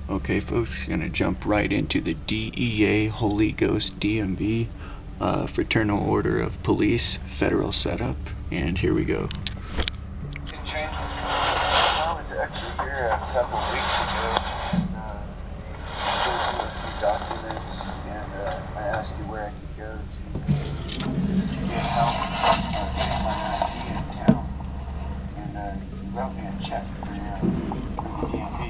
Okay folks, gonna jump right into the DEA Holy Ghost DMV Fraternal Order of Police Federal Setup, and here we go. I was actually here a couple of weeks ago and go through a few documents, and I asked you where I could go to get help getting my ID in town, and you wrote me a check for the DMV.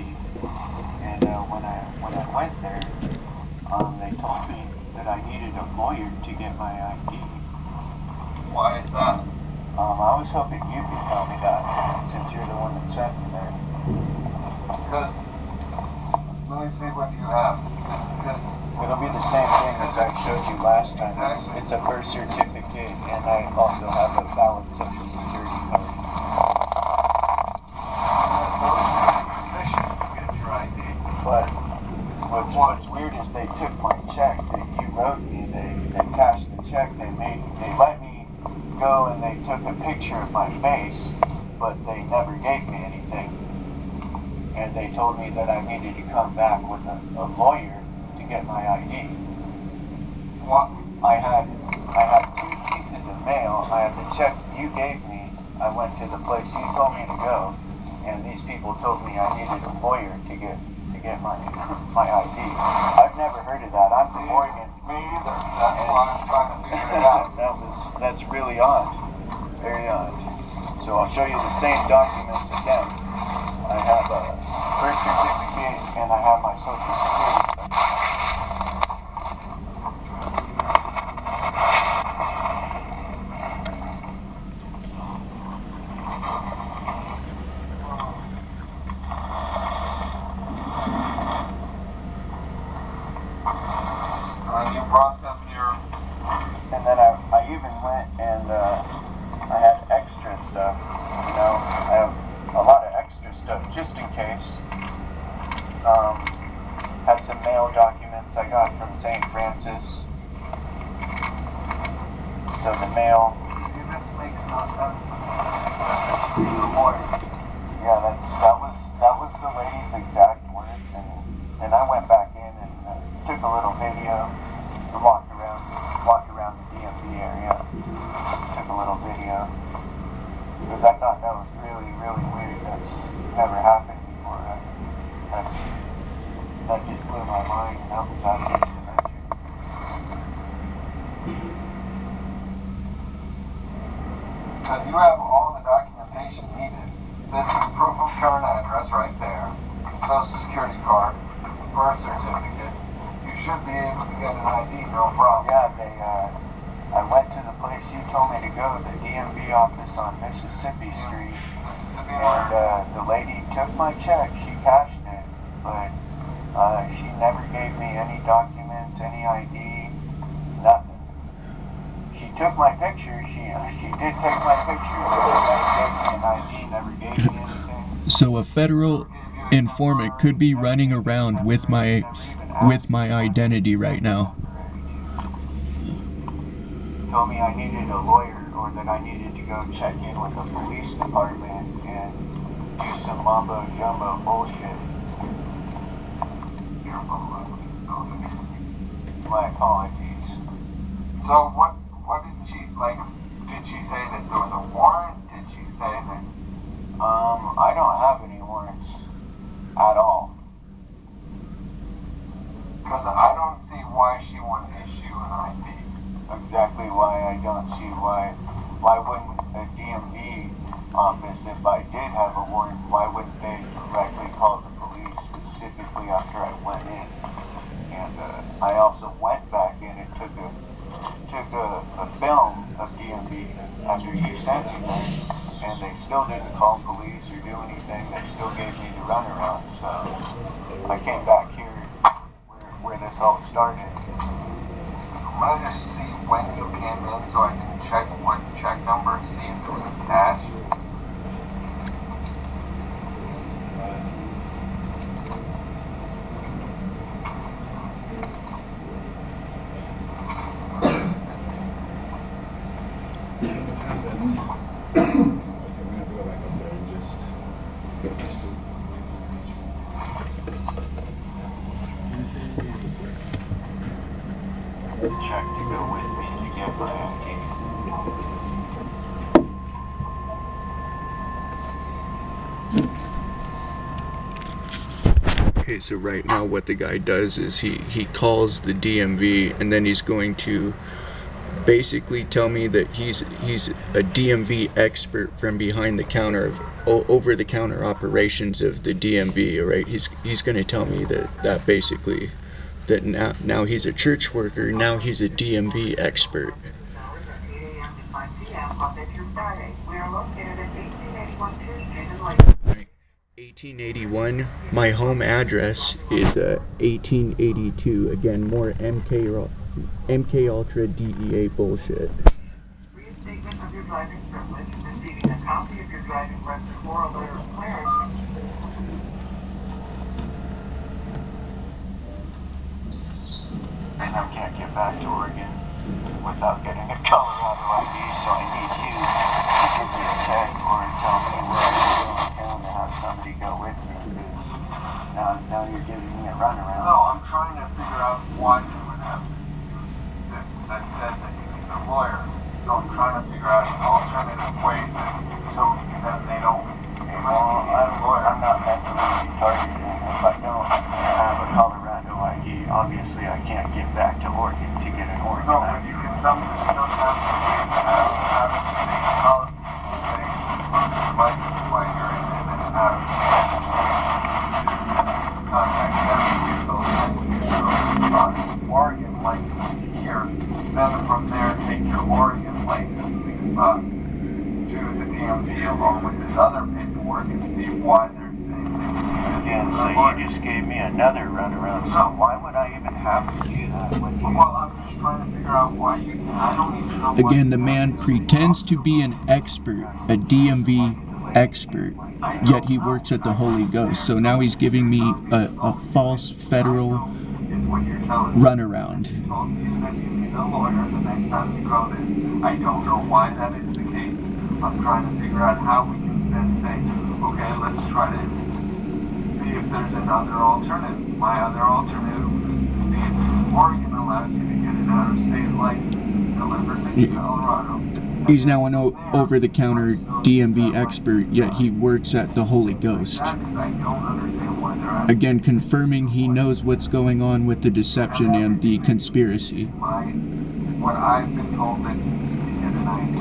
And when I went there, they told me that I needed a lawyer to get my ID. Why is that? I was hoping you could tell me that, since you're the one that sent me there. Because, let me see what you have. Because it'll be the same thing as I showed you last time. It's a birth certificate, and I also have a valid social security card. But what's weird is they took my check that you wrote me, they cashed the check, they let me go, and they took a picture of my face, but they never gave me anything. And they told me that I needed to come back with a lawyer to get my ID. what? I had 2 pieces of mail. I had the check you gave me. I went to the place you told me to go, and these people told me I needed a lawyer to get my ID. I've never heard of that. I'm from Oregon. Me either. That's why I'm trying to figure it out. That's really odd. Very odd. So I'll show you the same documents again. I have a birth certificate and I have my social security card. You brought them here. And then I even went and I had extra stuff, you know. I have a lot of extra stuff just in case. Had some mail documents I got from St. Francis. So the mail. See, this makes no sense to me. Yeah, that was the lady's exact words, and I went back in and took a little video. Walked around the DMV area, took a little video, because I thought that was really, really weird. That's never happened before. That just blew my mind, you know, because I was Because you have all the documentation needed. This is proof of current address right there. Social security card, birth certificate. You should be able to get an ID, no problem. Yeah, I went to the place you told me to go, the DMV office on Mississippi Street, and the lady took my check, she cashed it, but she never gave me any documents, any ID, nothing. She took my picture, she did take my picture, but she never gave me an ID, never gave me anything. So a federal informant could be running around with my identity right now. Told me I needed a lawyer, or that I needed to go check in with the police department and do some mumbo jumbo bullshit. My apologies. So what did she, like, did she say that there was a warrant? Did she say that? I don't have any warrants at all. Because I don't see why she wouldn't issue an ID. Exactly why I don't see why wouldn't a DMV office, if I did have a warrant, why wouldn't they directly call the police specifically after I went in? And I also went back in and took a film of DMV after you sent me there, and they still didn't call police or do anything. They still gave me the runaround. So I came back here where this all started. I'm gonna just see when you came in so I can check what check number, see if it was cash. check to go with me to get my ID. Okay, so right now what the guy does is he calls the DMV, and then he's going to basically tell me that he's a DMV expert from behind the counter of over the counter operations of the DMV. All right, he's going to tell me that basically that now he's a church worker, now he's a DMV expert. 1881. My home address is 1882. Again, more MK Ultra DEA bullshit. Reinstatement of your driving privilege, receiving a copy of your driving record or a letter of clearance. And I can't get back to Oregon without getting a Colorado ID, so I need you to give me a check or tell me where I can go in town to have somebody go with me. Now you're giving me a runaround. No, I'm trying to figure out why you would have that said that you need a lawyer. So I'm trying to figure out an alternative way that they don't. I'm not mentally retarded. If I don't have a Colorado ID, obviously I can't get back to Oregon to get an Oregon No, ID. but you can sometimes have a state policy saying license while you're in and out of state. Contact them to get those licenses. Oregon license here, then from there take your Oregon license to the DMV along with this other paperwork and see why they're saying things. Again, so you just gave me another runaround. So why would I even have to do that? Well, I'm just trying to figure out why you. I don't even know. Again, the man pretends to be an expert, a DMV expert, yet he works at the Holy Ghost. So now he's giving me a false federal runaround. You told me that you need a lawyer the next time you go there. I don't know why that is the case. I'm trying to figure out how we can then say, okay, let's try to see if there's another alternative. My other alternative is to see if Oregon allows you to get an out-of-state license delivered to Colorado. He's now an over-the-counter DMV expert, yet he works at the Holy Ghost. I don't understand why they're asking. Again, confirming he knows what's going on with the deception and the conspiracy. What I've been told that you need to get an ID.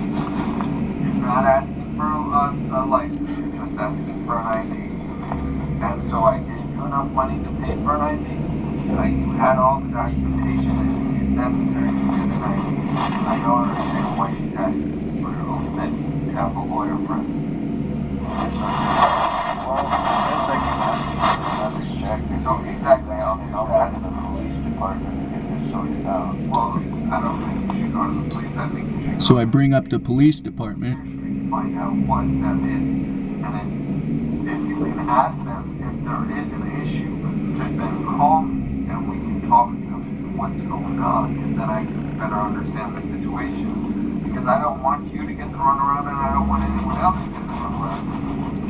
You're not asking for a license, you're just asking for an ID. And so I gave you enough money to pay for an ID. You had all the documentation necessary to get an ID. I don't understand why she's asking for that you have a lawyer friend. So exactly, I'll do that in the police department to get this sorted out. Well, I don't think you should go to the police. I think you should. So I bring up the police department. Find out what that is, and then if you can ask them if there is an issue, just then call me and we can talk about what's going on, and then I can better understand the situation. Because I don't want you to get the runaround, and I don't want anyone else to get the runaround.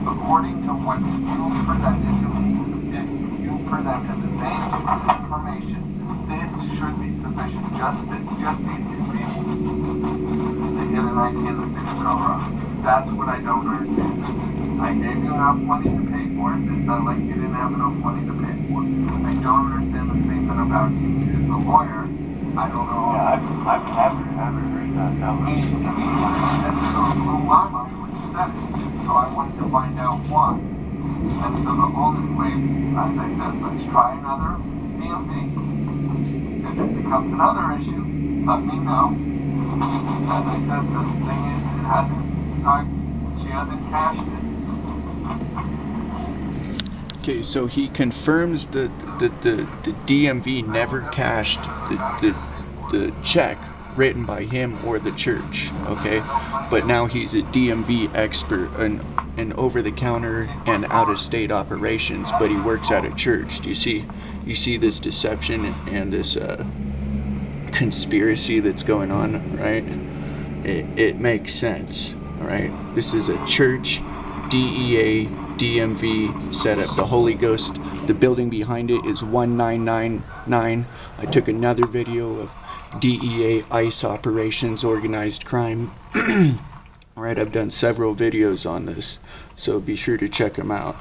According to what you presented to me, if you presented the same information, this should be sufficient. Just these two people to get an idea in the state of Colorado. That's what I don't understand. I gave you enough money to pay for it. It sounds like you didn't have enough money to pay for it. I don't understand the statement about you as a lawyer. I don't know. Yeah, I've never heard that. That blew my mind when you said it. So I wanted to find out why. And so the only way, as I said, let's try another DMV. If it becomes another issue, let me know. As I said, the thing is, she hasn't cashed it. Okay, so he confirms that the DMV never cashed the check written by him or the church, okay? But now he's a DMV expert in over-the-counter and out-of-state operations, but he works at a church. Do you see this deception and this conspiracy that's going on, right? It makes sense, all right? This is a church, DEA, DMV setup. The Holy Ghost, the building behind it is 1999. I took another video of DEA ICE operations, organized crime. Alright, I've done several videos on this, so be sure to check them out.